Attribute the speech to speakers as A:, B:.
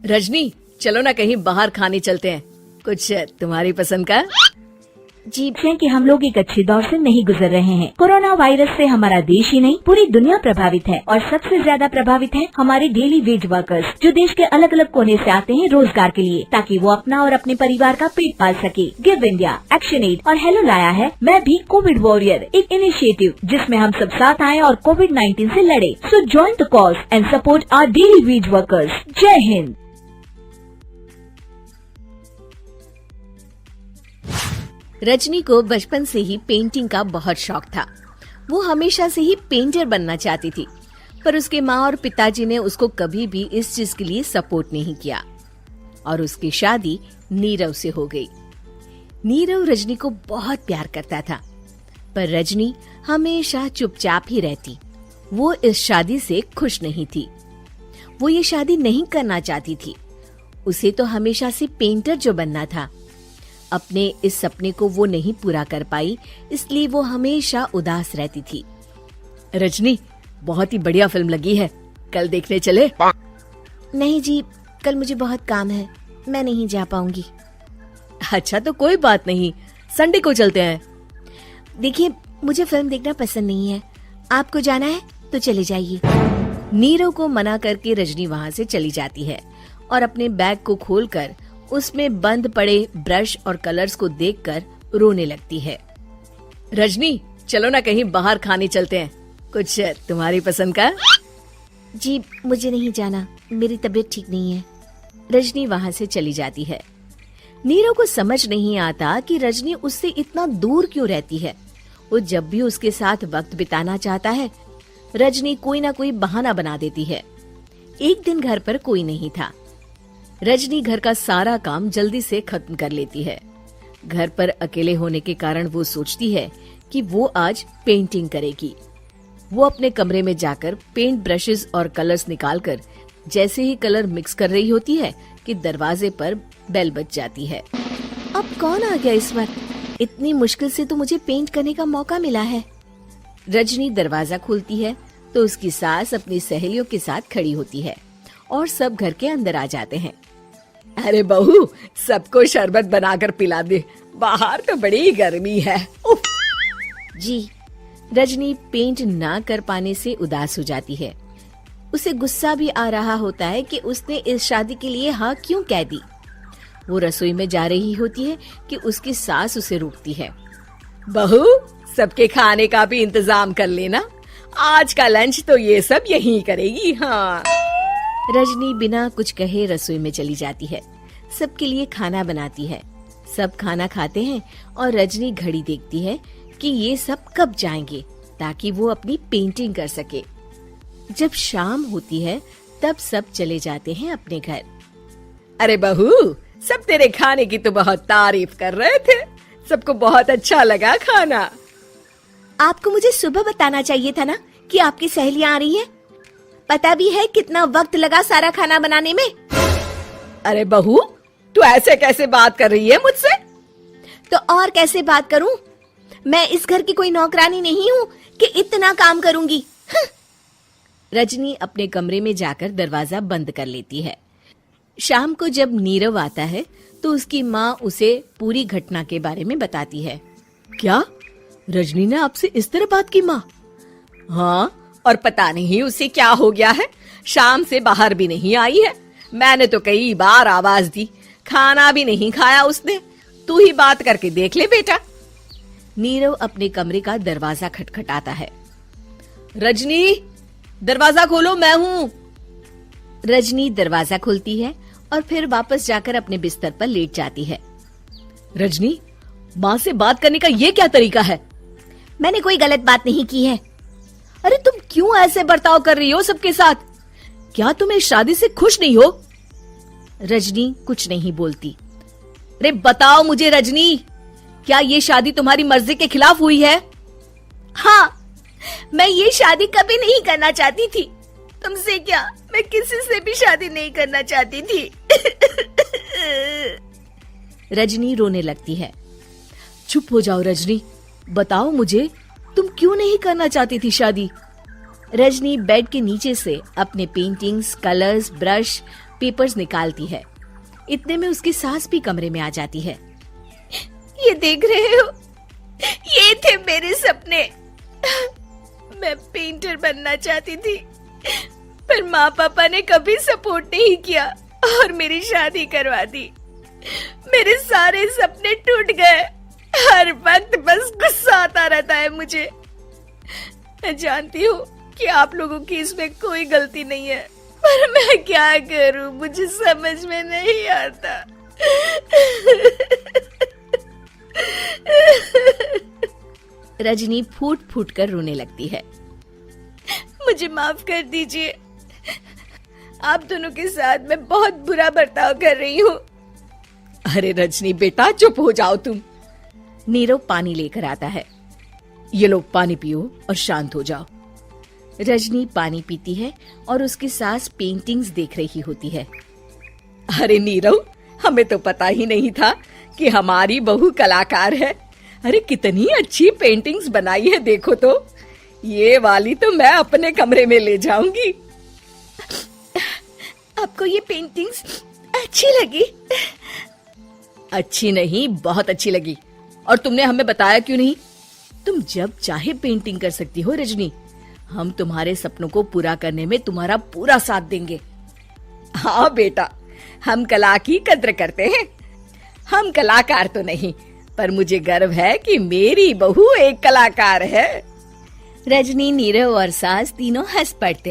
A: रजनी, चलो ना कहीं बाहर खाने चलते हैं, कुछ तुम्हारी पसंद का।
B: जी कि हम लोग एक अच्छे दौर से नहीं गुजर रहे हैं। कोरोना वायरस से हमारा देश ही नहीं पूरी दुनिया प्रभावित है और सबसे ज्यादा प्रभावित है हमारे डेली वेज वर्कर्स, जो देश के अलग अलग कोने से आते हैं रोजगार के लिए, ताकि वो अपना और अपने परिवार का पेट पाल सके। गिव इंडिया, एक्शन एड और हेलो लाया है मैं भी कोविड वॉरियर, एक इनिशिएटिव जिसमें हम सब साथ आए और कोविड-19 से लड़े। So join the cause and support our daily wage workers. जय हिंद।
A: रजनी को बचपन से ही पेंटिंग का बहुत शौक था। वो हमेशा से ही पेंटर बनना चाहती थी, पर उसके माँ और पिताजी ने उसको कभी भी इस चीज के लिए सपोर्ट नहीं किया और उसकी शादी नीरव से हो गई। नीरव रजनी को बहुत प्यार करता था, पर रजनी हमेशा चुपचाप ही रहती। वो इस शादी से खुश नहीं थी। वो ये शादी नहीं करना चाहती थी। उसे तो हमेशा से पेंटर जो बनना था। अपने इस सपने को वो नहीं पूरा कर पाई, इसलिए वो हमेशा उदास रहती थी। रजनी, बहुत ही बढ़िया फिल्म लगी है, कल देखने चले?
B: नहीं जी, कल मुझे बहुत काम है, मैं नहीं जा पाऊंगी।
A: अच्छा तो कोई बात नहीं, संडे को चलते हैं।
B: देखिए, मुझे फिल्म देखना पसंद नहीं है। आपको जाना है तो चले जाइए।
A: नीरव को मना करके रजनी वहाँ से चली जाती है और अपने बैग को खोलकर उसमें बंद पड़े ब्रश और कलर्स को देखकर रोने लगती है। रजनी, चलो ना कहीं बाहर खाने चलते हैं, कुछ तुम्हारी पसंद का।
B: जी मुझे नहीं जाना, मेरी तबीयत ठीक नहीं है।
A: रजनी वहाँ से चली जाती है। नीरव को समझ नहीं आता कि रजनी उससे इतना दूर क्यों रहती है। वो जब भी उसके साथ वक्त बिताना चाहता है, रजनी कोई ना कोई बहाना बना देती है। एक दिन घर पर कोई नहीं था। रजनी घर का सारा काम जल्दी से खत्म कर लेती है। घर पर अकेले होने के कारण वो सोचती है कि वो आज पेंटिंग करेगी। वो अपने कमरे में जाकर पेंट ब्रशेस और कलर्स निकालकर जैसे ही कलर मिक्स कर रही होती है कि दरवाजे पर बेल बज जाती है।
B: अब कौन आ गया इस वक्त? इतनी मुश्किल से तो मुझे पेंट करने का मौका मिला है।
A: रजनी दरवाजा खोलती है तो उसकी सास अपनी सहेलियों के साथ खड़ी होती है और सब घर के अंदर आ जाते हैं। अरे बहू, सबको शरबत बनाकर पिला दे, बाहर तो बड़ी गर्मी है। उफ।
B: जी।
A: रजनी पेंट ना कर पाने से उदास हो जाती है। उसे गुस्सा भी आ रहा होता है कि उसने इस शादी के लिए हाँ क्यों कह दी। वो रसोई में जा रही होती है कि उसकी सास उसे रोकती है। बहू, सबके खाने का भी इंतजाम कर लेना, आज का लंच तो ये सब यहीं करेगी। हाँ। रजनी बिना कुछ कहे रसोई में चली जाती है। सबके लिए खाना बनाती है। सब खाना खाते हैं और रजनी घड़ी देखती है कि ये सब कब जाएंगे ताकि वो अपनी पेंटिंग कर सके। जब शाम होती है तब सब चले जाते हैं अपने घर। अरे बहू, सब तेरे खाने की तो बहुत तारीफ कर रहे थे, सबको बहुत अच्छा लगा खाना।
B: आपको मुझे सुबह बताना चाहिए था ना कि आपकी सहेलियां आ रही हैं। पता भी है कितना वक्त लगा सारा खाना बनाने में।
A: अरे बहू, तू ऐसे कैसे बात कर रही है मुझसे?
B: तो और कैसे बात करूं? मैं इस घर की कोई नौकरानी नहीं हूँ कि इतना काम करूंगी।
A: रजनी अपने कमरे में जाकर दरवाजा बंद कर लेती है। शाम को जब नीरव आता है तो उसकी माँ उसे पूरी घटना के बारे में बताती है। क्या रजनी ने आपसे इस तरह बात की माँ? हाँ, और पता नहीं उसे क्या हो गया है, शाम से बाहर भी नहीं आई है। मैंने तो कई बार आवाज दी, खाना भी नहीं खाया उसने। तू ही बात करके देख ले बेटा। नीरव अपने कमरे का दरवाजा खटखटाता है। रजनी, दरवाजा खोलो, मैं हूँ। रजनी दरवाजा खोलती है और फिर वापस जाकर अपने बिस्तर पर लेट जाती है। रजनी, माँ से बात करने का ये क्या तरीका है?
B: मैंने कोई गलत बात नहीं की है।
A: अरे तुम क्यों ऐसे बर्ताव कर रही हो सबके साथ? क्या तुम इस शादी से खुश नहीं हो? रजनी कुछ नहीं बोलती। अरे बताओ मुझे रजनी, क्या ये शादी तुम्हारी मर्जी के खिलाफ हुई है?
B: हाँ, मैं ये शादी कभी नहीं करना चाहती थी। तुमसे क्या, मैं किसी से भी शादी नहीं करना चाहती थी।
A: रजनी रोने लगती है। चुप हो जाओ रजनी, बताओ मुझे, तुम क्यों नहीं करना चाहती थी शादी? रजनी बेड के नीचे से अपने पेंटिंग्स, कलर्स, ब्रश, पेपर्स निकालती है। इतने में उसकी सास भी कमरे में आ जाती है। ये देख रहे हो, ये थे मेरे सपने। मैं पेंटर बनना चाहती थी, पर माँ पापा ने कभी सपोर्ट नहीं किया और मेरी शादी करवा दी। मेरे सारे सपने टूट गए। हर वक्त बस गुस्सा आता रहता है मुझे। मैं जानती हूँ कि आप लोगों की इसमें कोई गलती नहीं है, पर मैं क्या करूँ, मुझे समझ में नहीं आता। रजनी फूट फूट कर रोने लगती है। मुझे माफ कर दीजिए, आप दोनों के साथ मैं बहुत बुरा बर्ताव कर रही हूँ।
C: अरे रजनी बेटा, चुप हो जाओ तुम।
A: नीरव पानी लेकर आता है।
C: ये लो पानी पियो और शांत हो जाओ।
A: रजनी पानी पीती है और उसकी सास पेंटिंग्स देख रही होती है।
C: अरे नीरव, हमें तो पता ही नहीं था कि हमारी बहू कलाकार है। अरे कितनी अच्छी पेंटिंग्स बनाई है, देखो तो। ये वाली तो मैं अपने कमरे में ले जाऊंगी।
A: आपको ये पेंटिंग्स अच्छी लगी?
C: अच्छी नहीं, बहुत अच्छी लगी। और तुमने हमें बताया क्यों नहीं? तुम जब चाहे पेंटिंग कर सकती हो रजनी। हम तुम्हारे सपनों को पूरा करने में तुम्हारा पूरा साथ देंगे। हाँ बेटा, हम कला की कद्र करते हैं। हम कलाकार तो नहीं, पर मुझे गर्व है कि मेरी बहू एक कलाकार है।
A: रजनी, नीरव और सास तीनों हंस पड़ते हैं।